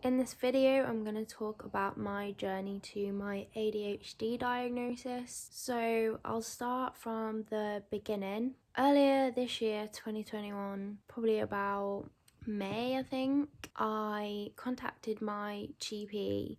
In this video, I'm going to talk about my journey to my ADHD diagnosis. So I'll start from the beginning. Earlier this year, 2021, probably about May, I think, I contacted my GP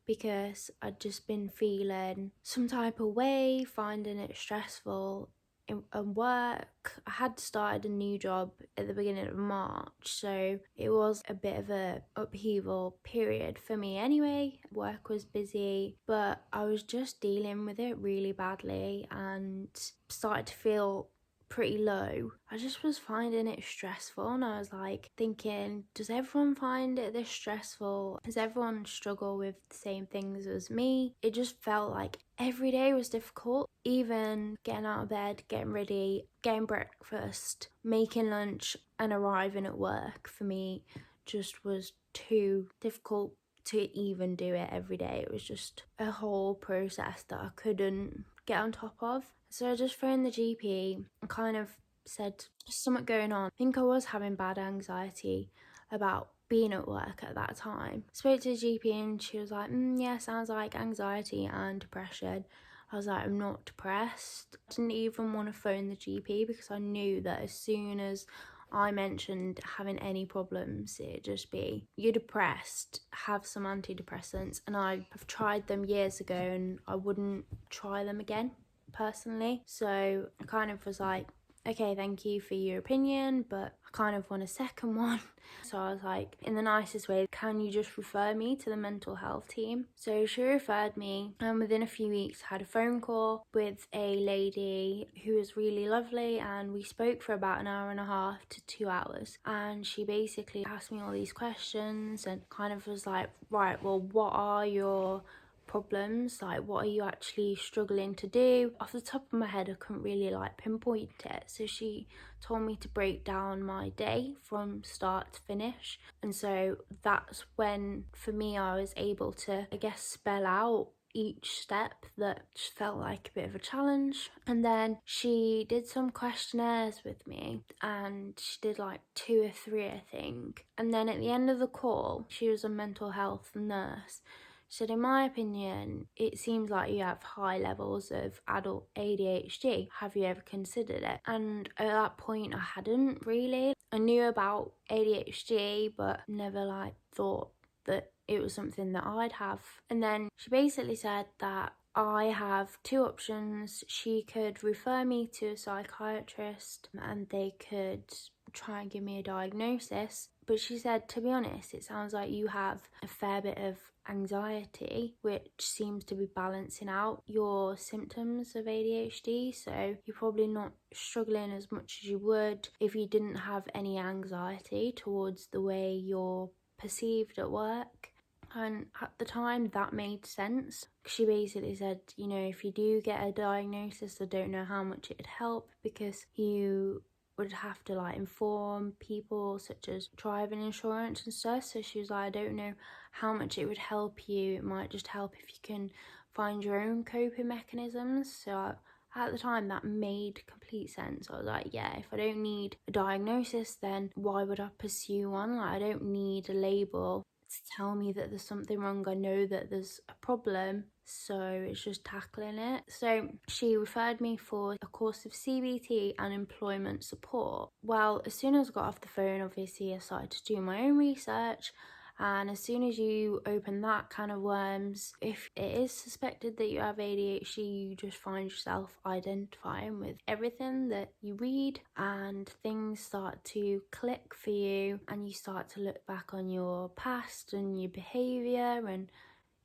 because I'd just been feeling some type of way, finding it stressful in work. I had started a new job at the beginning of March, so it was a bit of a upheaval period for me anyway. Work was busy, but I was just dealing with it really badly and started to feel pretty low. I just was finding it stressful, and I was like thinking, does everyone find it this stressful? Does everyone struggle with the same things as me? It just felt like every day was difficult. Even getting out of bed, getting ready, getting breakfast, making lunch and arriving at work for me just was too difficult to even do it every day. It was just a whole process that I couldn't get on top of. So I just phoned the GP and kind of said, there's something going on. I think I was having bad anxiety about being at work at that time. Spoke to the GP and she was like, yeah, sounds like anxiety and depression. I was like, I'm not depressed. I didn't even want to phone the GP because I knew that as soon as I mentioned having any problems, it'd just be, you're depressed, have some antidepressants. And I have tried them years ago and I wouldn't try them again personally. So I kind of was like, okay, thank you for your opinion, but I kind of want a second one. So I was like, in the nicest way, can you just refer me to the mental health team? So she referred me, and within a few weeks I had a phone call with a lady who was really lovely, and we spoke for about an hour and a half to 2 hours. And she basically asked me all these questions and kind of was like, right, well, what are your problems? Like, what are you actually struggling to do? Off the top of my head, I couldn't really pinpoint it. So she told me to break down my day from start to finish. And so that's when, for me, I was able to, I guess, spell out each step that just felt like a bit of a challenge. And then she did some questionnaires with me, and she did like 2 or 3, I think. And then at the end of the call, she was a mental health nurse. So in my opinion, it seems like you have high levels of adult ADHD. Have you ever considered it? And at that point, I hadn't really. I knew about ADHD, but never thought that it was something that I'd have. And then she basically said that I have 2 options. She could refer me to a psychiatrist and they could try and give me a diagnosis. But she said, to be honest, it sounds like you have a fair bit of anxiety, which seems to be balancing out your symptoms of ADHD. So you're probably not struggling as much as you would if you didn't have any anxiety towards the way you're perceived at work. And at the time, that made sense. She basically said, if you do get a diagnosis, I don't know how much it'd help because you would have to inform people such as driving insurance and stuff. So she was like, I don't know how much it would help you. It might just help if you can find your own coping mechanisms. So at the time, that made complete sense. I was like, yeah, if I don't need a diagnosis, then why would I pursue one? I don't need a label to tell me that there's something wrong. I know that there's a problem, so it's just tackling it. So she referred me for a course of CBT and employment support. Well, as soon as I got off the phone, obviously I started to do my own research. And as soon as you open that can of worms, if it is suspected that you have ADHD, you just find yourself identifying with everything that you read, and things start to click for you, and you start to look back on your past and your behaviour and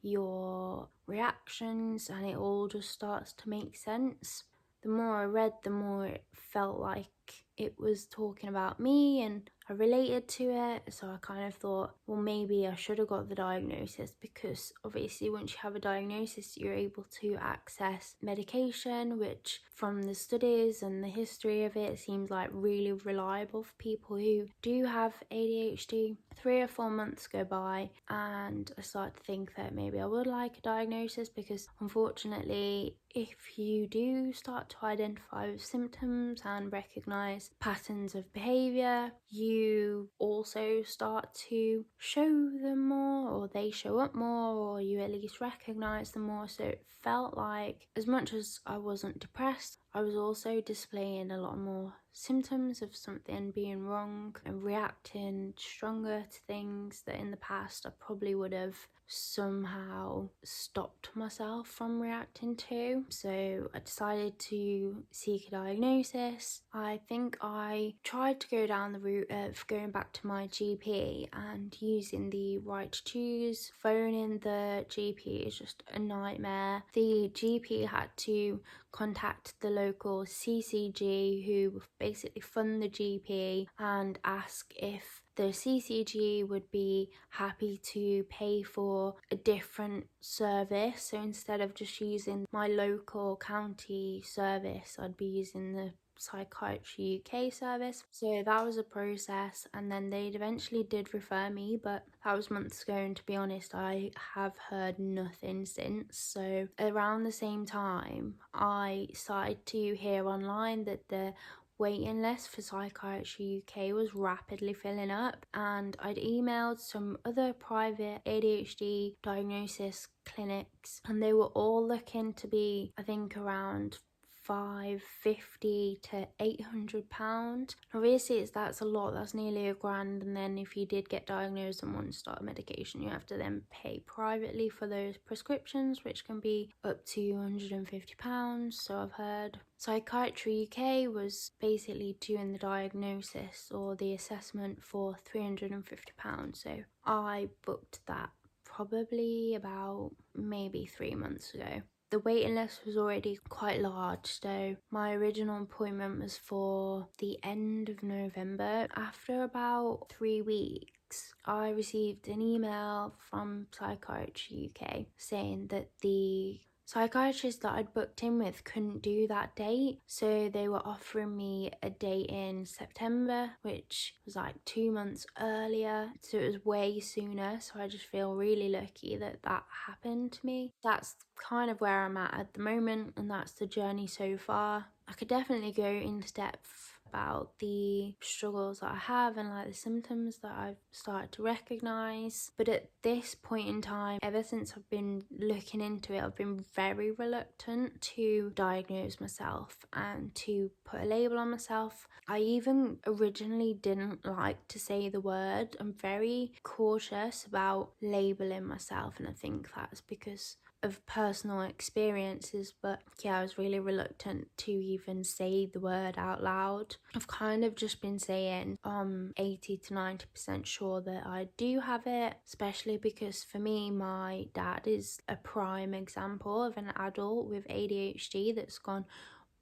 your reactions, and it all just starts to make sense. The more I read, the more it felt like it was talking about me and I related to it. So I kind of thought, well, maybe I should have got the diagnosis, because obviously once you have a diagnosis, you're able to access medication, which from the studies and the history of it seems like really reliable for people who do have ADHD. 3 or 4 months go by and I start to think that maybe I would like a diagnosis, because unfortunately, if you do start to identify with symptoms and recognise patterns of behaviour, you you also start to show them more, or they show up more, or you at least recognize them more. So it felt like, as much as I wasn't depressed, I was also displaying a lot more symptoms of something being wrong and reacting stronger to things that in the past I probably would have somehow stopped myself from reacting to. So I decided to seek a diagnosis. I think I tried to go down the route of going back to my GP and using the right to choose. Phoning the GP is just a nightmare. The GP had to contact the local CCG, who basically fund the GP, and ask if the CCG would be happy to pay for a different service. So instead of just using my local county service, I'd be using the Psychiatry-UK service. So that was a process, and then they eventually did refer me, but that was months ago, and to be honest, I have heard nothing since. So around the same time, I started to hear online that the waiting list for Psychiatry-UK was rapidly filling up, and I'd emailed some other private ADHD diagnosis clinics, and they were all looking to be, I think, around £550 to £800. Obviously that's a lot, that's nearly £1,000, and then if you did get diagnosed and want to start medication, you have to then pay privately for those prescriptions, which can be up to £150, so I've heard. Psychiatry UK was basically doing the diagnosis or the assessment for £350, so I booked that probably about maybe 3 months ago. The waiting list was already quite large, so my original appointment was for the end of November. After about 3 weeks, I received an email from Psychiatry UK saying that the psychiatrist that I'd booked in with couldn't do that date, so they were offering me a date in September, which was like 2 months earlier, so it was way sooner. So I just feel really lucky that that happened to me. That's kind of where I'm at the moment, and that's the journey so far. I could definitely go into depth about the struggles that I have and like the symptoms that I've started to recognize, but at this point in time, ever since I've been looking into it, I've been very reluctant to diagnose myself and to put a label on myself. I even originally didn't like to say the word. I'm very cautious about labeling myself, and I think that's because of personal experiences, but yeah, I was really reluctant to even say the word out loud. I've kind of just been saying 80 to 90% sure that I do have it, especially because for me, my dad is a prime example of an adult with ADHD that's gone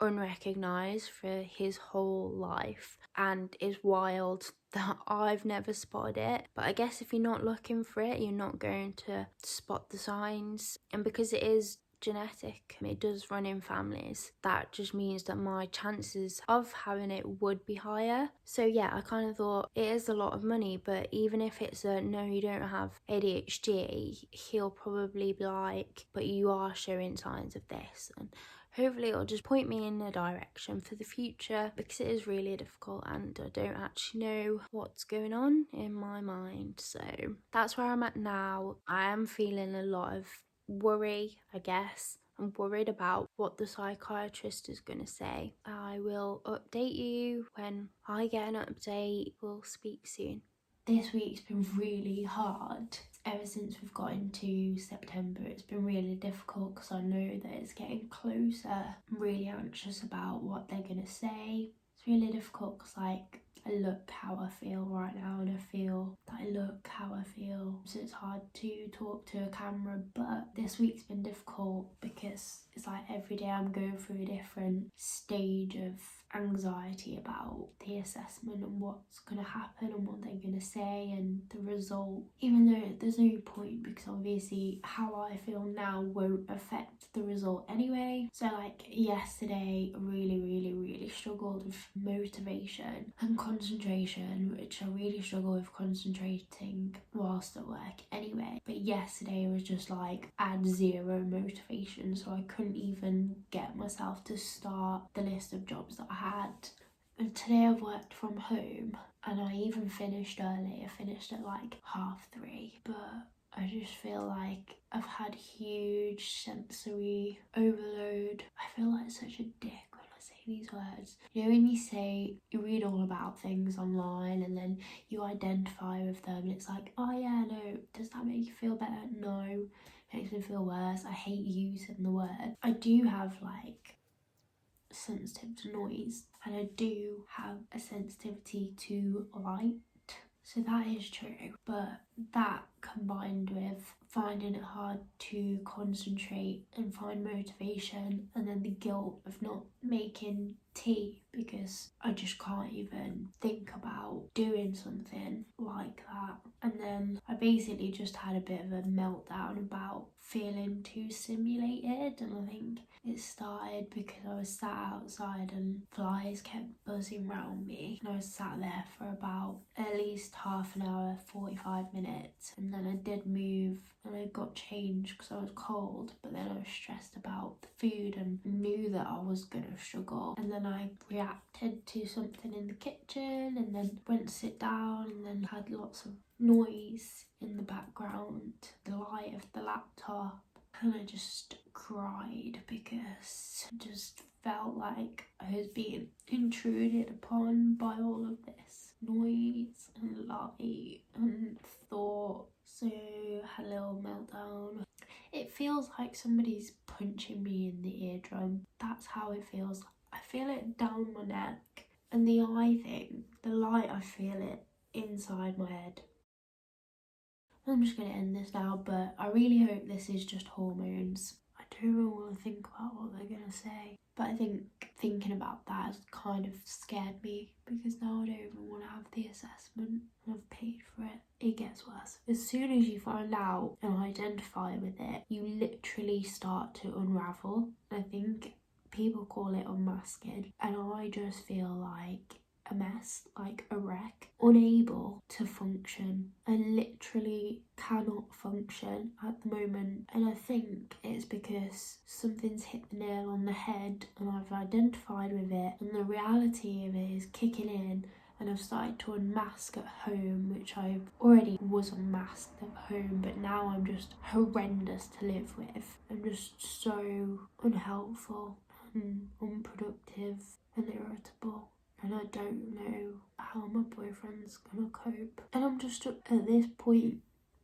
unrecognised for his whole life, and it's wild that I've never spotted it. But I guess if you're not looking for it, you're not going to spot the signs, and because it is genetic, it does run in families, that just means that my chances of having it would be higher. So yeah, I kind of thought it is a lot of money, but even if it's a no, you don't have ADHD, he'll probably be like, but you are showing signs of this, and hopefully it'll just point me in a direction for the future, because it is really difficult and I don't actually know what's going on in my mind. So that's where I'm at now. I am feeling a lot of worry, I guess. I'm worried about what the psychiatrist is going to say. I will update you when I get an update. We'll speak soon. This week's been really hard. Ever since we've got into September, it's been really difficult because I know that it's getting closer. I'm really anxious about what they're going to say. It's really difficult because like I look how I feel right now, and I feel that I look how I feel. So it's hard to talk to a camera, but this week's been difficult because it's like every day I'm going through a different stage of anxiety about the assessment and what's going to happen and what they're going to say and the result, even though there's no point because obviously how I feel now won't affect the result anyway. So like yesterday I really struggled with motivation and concentration, which I really struggle with concentrating whilst at work anyway, but yesterday was just like I had zero motivation, so I couldn't even get myself to start the list of jobs that I had. And today I've worked from home and I even finished early. I finished at like 3:30, but I just feel like I've had huge sensory overload. I feel like such a dick when I say these words. You know when you read all about things online and then you identify with them and it's like, oh yeah, no, does that make you feel better? No, it makes me feel worse. I hate using the word. I do have like sensitive to noise and I do have a sensitivity to light, so that is true, but that combined with finding it hard to concentrate and find motivation, and then the guilt of not making tea because I just can't even think about doing something like that. And then I basically just had a bit of a meltdown about feeling too stimulated, and I think it started because I was sat outside and flies kept buzzing around me, and I was sat there for about at least half an hour, 45 minutes, and then I did move and I got changed because I was cold, but then I was stressed about the food and knew that I was gonna struggle, and then I reacted to something in the kitchen and then went to sit down and then had lots of noise in the background, the light of the laptop, and I just cried because I just felt like I was being intruded upon by all of this noise and light and thought. So I had a little meltdown. It feels like somebody's punching me in the eardrum. That's how it feels. I feel it down my neck, and the eye thing, the light, I feel it inside my head. I'm just going to end this now, but I really hope this is just hormones. I don't really want to think about what they're going to say, but I think thinking about that has kind of scared me because now I don't even want to have the assessment and I've paid for it. It gets worse. As soon as you find out and identify with it, you literally start to unravel. I think people call it unmasking, and I just feel like a mess, like a wreck, unable to function. I literally cannot function at the moment, and I think it's because something's hit the nail on the head and I've identified with it, and the reality of it is kicking in, and I've started to unmask at home, which I already was unmasked at home, but now I'm just horrendous to live with. I'm just so unhelpful and unproductive and irritable, and I don't know how my boyfriend's gonna cope. And I'm just at this point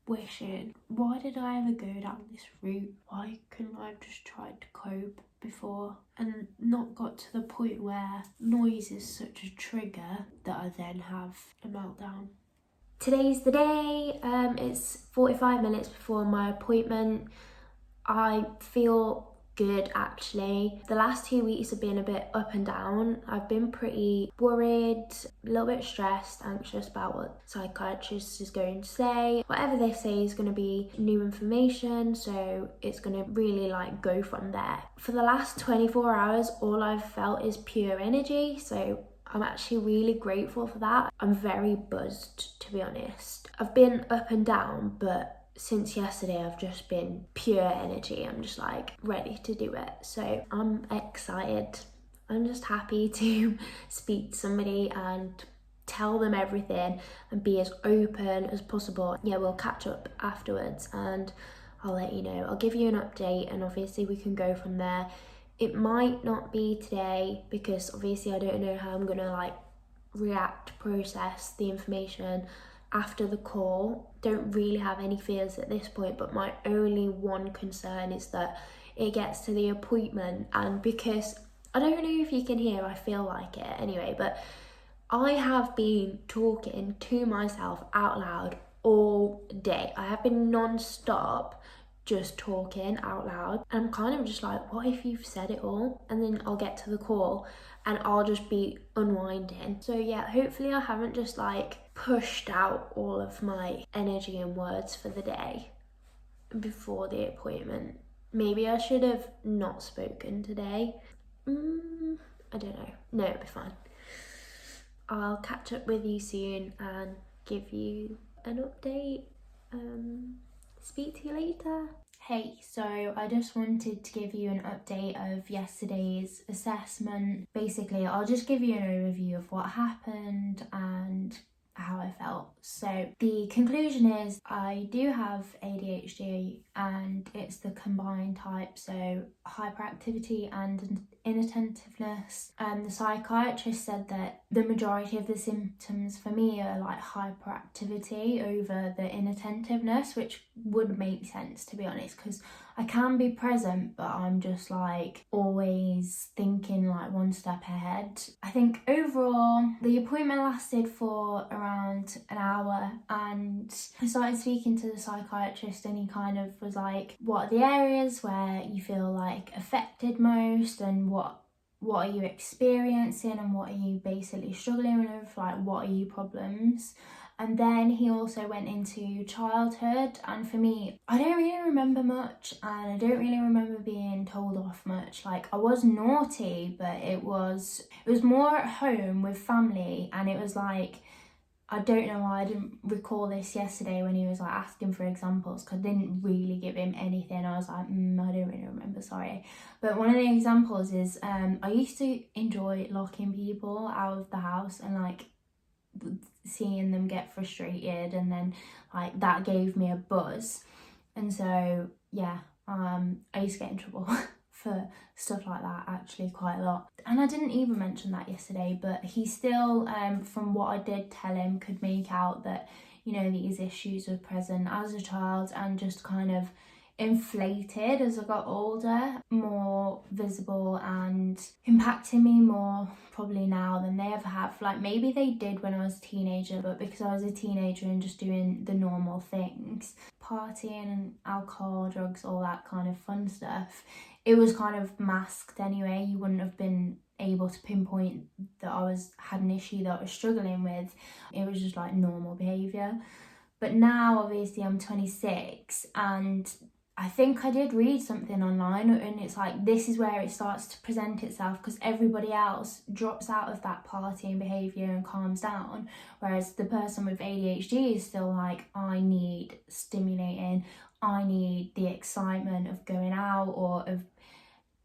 wishing, why did I ever go down this route? Why couldn't I have just tried to cope before and not got to the point where noise is such a trigger that I then have a meltdown? Today's the day. It's 45 minutes before my appointment. I feel good actually. The last 2 weeks have been a bit up and down. I've been pretty worried, a little bit stressed, anxious about what psychiatrist is going to say. Whatever they say is going to be new information, so it's going to really like go from there. For the last 24 hours, all I've felt is pure energy, so I'm actually really grateful for that. I'm very buzzed, to be honest. I've been up and down, but since yesterday I've just been pure energy. I'm just like ready to do it, so I'm excited. I'm just happy to speak to somebody and tell them everything and be as open as possible. Yeah, we'll catch up afterwards and I'll let you know. I'll give you an update and obviously we can go from there. It might not be today because obviously I don't know how I'm gonna like react, process the information after the call. Don't really have any fears at this point, but my only one concern is that it gets to the appointment, and because I don't know if you can hear, I feel like it anyway, but I have been talking to myself out loud all day. I have been non-stop just talking out loud. I'm kind of just like, what if you've said it all? And then I'll get to the call and I'll just be unwinding. So yeah, hopefully I haven't just like pushed out all of my energy and words for the day before the appointment. Maybe I should have not spoken today. I don't know. No, it'll be fine. I'll catch up with you soon and give you an update. Speak to you later. Hey, so I just wanted to give you an update of yesterday's assessment. Basically, I'll just give you an overview of what happened and how I felt. So the conclusion is I do have ADHD and it's the combined type, so hyperactivity and inattentiveness. The psychiatrist said that the majority of the symptoms for me are like hyperactivity over the inattentiveness, which would make sense, to be honest, because I can be present, but I'm just like always thinking like one step ahead. I think overall the appointment lasted for around an hour, and I started speaking to the psychiatrist, and he kind of was like, what are the areas where you feel like affected most, and what are you experiencing, and what are you basically struggling with, like what are your problems. And then he also went into childhood, and for me, I don't really remember much, and I don't really remember being told off much. Like, I was naughty, but it was more at home with family, and it was like, I don't know why I didn't recall this yesterday when he was like asking for examples, because I didn't really give him anything. I was like, I don't really remember, sorry. But one of the examples is I used to enjoy locking people out of the house and like seeing them get frustrated, and then like that gave me a buzz. And so yeah, I used to get in trouble for stuff like that actually quite a lot. And I didn't even mention that yesterday, but he still, from what I did tell him, could make out that, you know, these issues were present as a child and just kind of inflated as I got older, more visible and impacting me more probably now than they ever have. Like, maybe they did when I was a teenager, but because I was a teenager and just doing the normal things, partying and alcohol, drugs, all that kind of fun stuff, it was kind of masked anyway. You wouldn't have been able to pinpoint that I had an issue that I was struggling with. It was just like normal behaviour. But now obviously I'm 26, and I think I did read something online, and it's like this is where it starts to present itself, because everybody else drops out of that partying behaviour and calms down, whereas the person with ADHD is still like, I need stimulating, I need the excitement of going out or of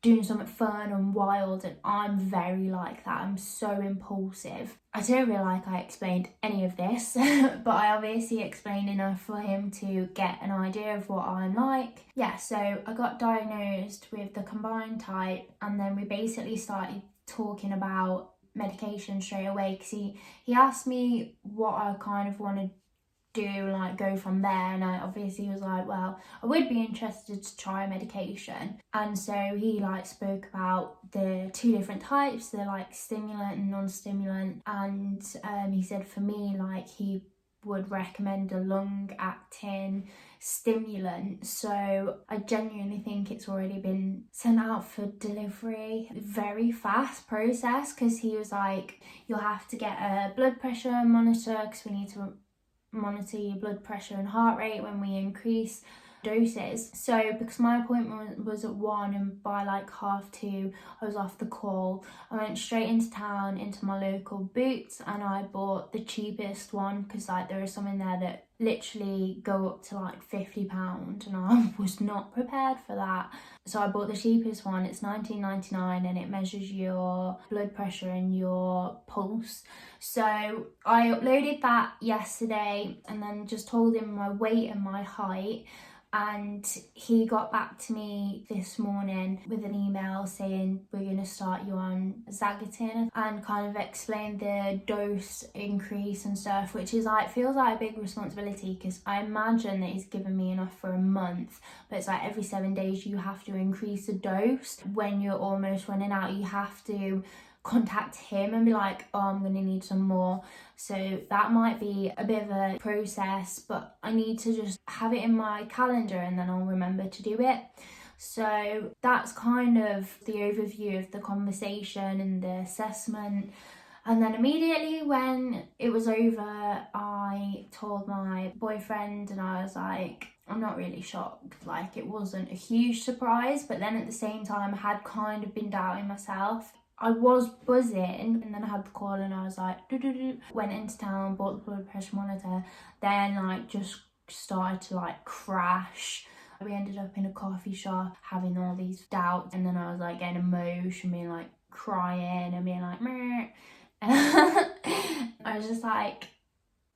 doing something fun and wild, and I'm very like that. I'm so impulsive. I don't feel like I explained any of this, but I obviously explained enough for him to get an idea of what I'm like. Yeah, so I got diagnosed with the combined type, and then we basically started talking about medication straight away, because he asked me what I kind of wanted do, like go from there, and I obviously was like, well, I would be interested to try a medication. And so he like spoke about the two different types, the like stimulant and non-stimulant, and he said for me, like, he would recommend a long acting stimulant. So I genuinely think it's already been sent out for delivery. Very fast process, because he was like, you'll have to get a blood pressure monitor, because we need to monitor your blood pressure and heart rate when we increase doses. So because my appointment was at 1, and by like 2:30 I was off the call, I went straight into town into my local Boots, and I bought the cheapest one, because like there are some in there that literally go up to like £50, and I was not prepared for that. So I bought the cheapest one. It's £19.99, and it measures your blood pressure and your pulse. So I uploaded that yesterday, and then just told him my weight and my height, and he got back to me this morning with an email saying we're going to start you on Zagatin, and kind of explain the dose increase and stuff, which is like, feels like a big responsibility, because I imagine that he's given me enough for a month, but it's like every 7 days you have to increase the dose. When you're almost running out, you have to contact him and be like, oh, I'm going to need some more. So that might be a bit of a process, but I need to just have it in my calendar, and then I'll remember to do it. So that's kind of the overview of the conversation and the assessment. And then immediately when it was over, I told my boyfriend, and I was like, I'm not really shocked. Like, it wasn't a huge surprise, but then at the same time I had kind of been doubting myself. I was buzzing, and then I had the call, and I was like, went into town, bought the blood pressure monitor, then like just started to like crash. We ended up in a coffee shop having all these doubts, and then I was like getting emotional, being like crying and being like meh. I was just like,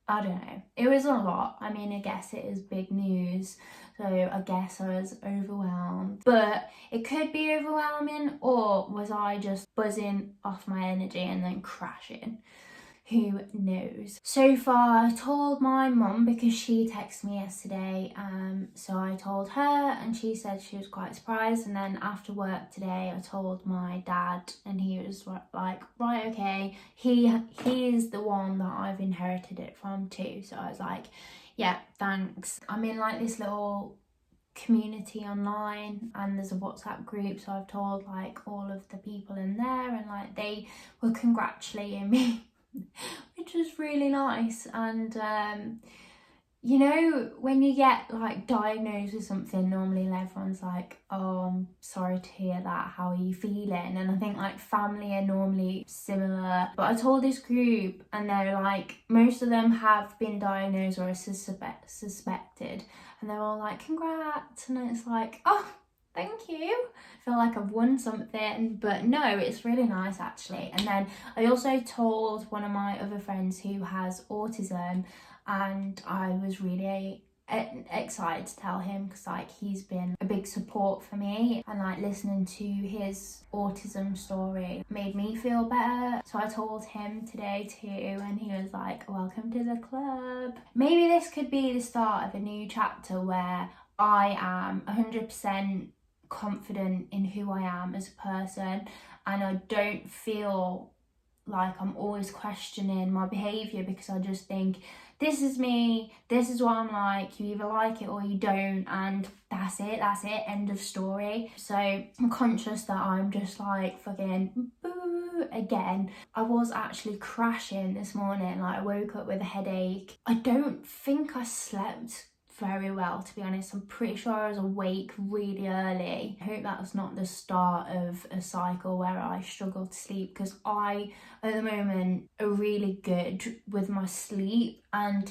I don't know, it was a lot. I mean, I guess it is big news, so I guess I was overwhelmed, but it could be overwhelming, or was I just buzzing off my energy and then crashing? Who knows? So far, I told my mum because she texted me yesterday, so I told her and she said she was quite surprised. And then after work today, I told my dad and he was like, right, okay, he is the one that I've inherited it from too. So I was like, yeah, thanks. I'm in like this little community online and there's a WhatsApp group, so I've told like all of the people in there, and like they were congratulating me which was really nice. And you know, when you get like diagnosed with something, normally everyone's like, oh, I'm sorry to hear that, how are you feeling? And I think like family are normally similar, but I told this group and they're like, most of them have been diagnosed or are suspected, and they're all like, congrats. And it's like, oh, thank you. I feel like I've won something, but no, it's really nice actually. And then I also told one of my other friends who has autism, and I was really excited to tell him because like he's been a big support for me, and like listening to his autism story made me feel better. So I told him today too, and he was like, welcome to the club. Maybe this could be the start of a new chapter where I am 100% confident in who I am as a person, and I don't feel like I'm always questioning my behaviour, because I just think, this is me, this is what I'm like, you either like it or you don't, and that's it, end of story. So I'm conscious that I'm just like fucking boo again. I was actually crashing this morning, like I woke up with a headache. I don't think I slept very well, to be honest. I'm pretty sure I was awake really early. I hope that's not the start of a cycle where I struggle to sleep, because I at the moment are really good with my sleep, and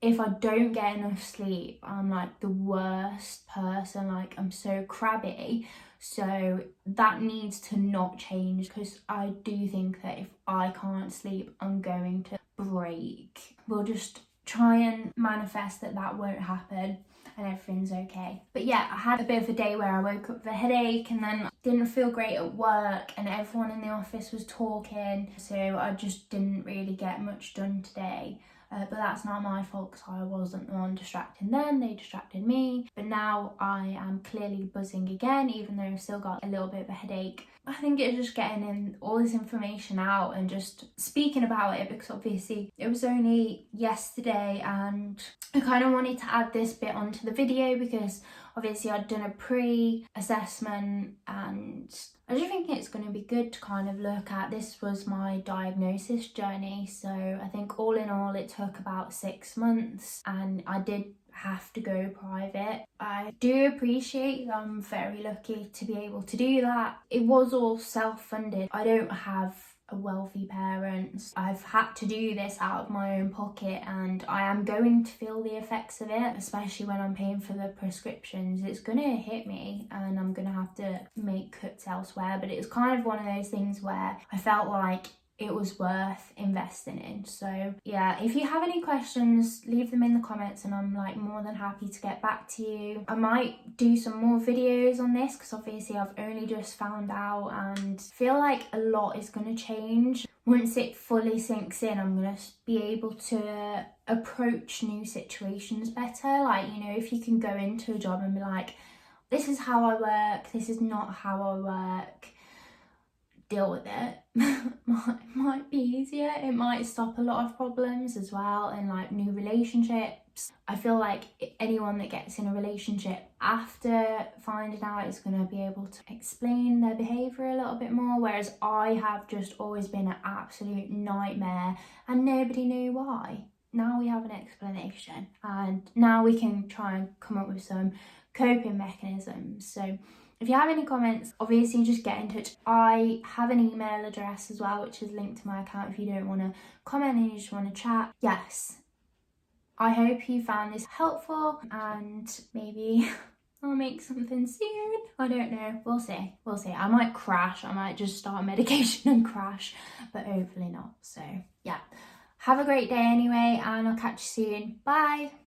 if I don't get enough sleep, I'm like the worst person. Like I'm so crabby. So that needs to not change, because I do think that if I can't sleep, I'm going to break. We'll just try and manifest that that won't happen and everything's okay. But yeah, I had a bit of a day where I woke up with a headache and then didn't feel great at work, and everyone in the office was talking, so I just didn't really get much done today. But that's not my fault, because I wasn't the one distracting them, they distracted me. But now I am clearly buzzing again, even though I've still got a little bit of a headache. I think it's just getting in all this information out and just speaking about it, because obviously it was only yesterday and I kind of wanted to add this bit onto the video, because obviously I'd done a pre-assessment, and I just think it's going to be good to kind of look at, this was my diagnosis journey. So I think all in all it took about 6 months, and I did have to go private. I do appreciate that I'm very lucky to be able to do that. It was all self-funded. I don't have a wealthy parents. I've had to do this out of my own pocket, and I am going to feel the effects of it, especially when I'm paying for the prescriptions. It's gonna hit me and I'm gonna have to make cuts elsewhere, but it was kind of one of those things where I felt like it was worth investing in. So yeah, if you have any questions, leave them in the comments and I'm like more than happy to get back to you. I might do some more videos on this, because obviously I've only just found out and feel like a lot is going to change. Once it fully sinks in, I'm going to be able to approach new situations better. Like, you know, if you can go into a job and be like, this is how I work, this is not how I work, deal with it. might be easier. It might stop a lot of problems as well, and like new relationships. I feel like anyone that gets in a relationship after finding out is going to be able to explain their behaviour a little bit more, whereas I have just always been an absolute nightmare and nobody knew why. Now we have an explanation, and now we can try and come up with some coping mechanisms. So if you have any comments, obviously just get in touch. I have an email address as well, which is linked to my account if you don't want to comment and you just want to chat. Yes, I hope you found this helpful, and maybe I'll make something soon. I don't know, we'll see, we'll see. I might crash, I might just start medication and crash, but hopefully not. So yeah, have a great day anyway, and I'll catch you soon. Bye.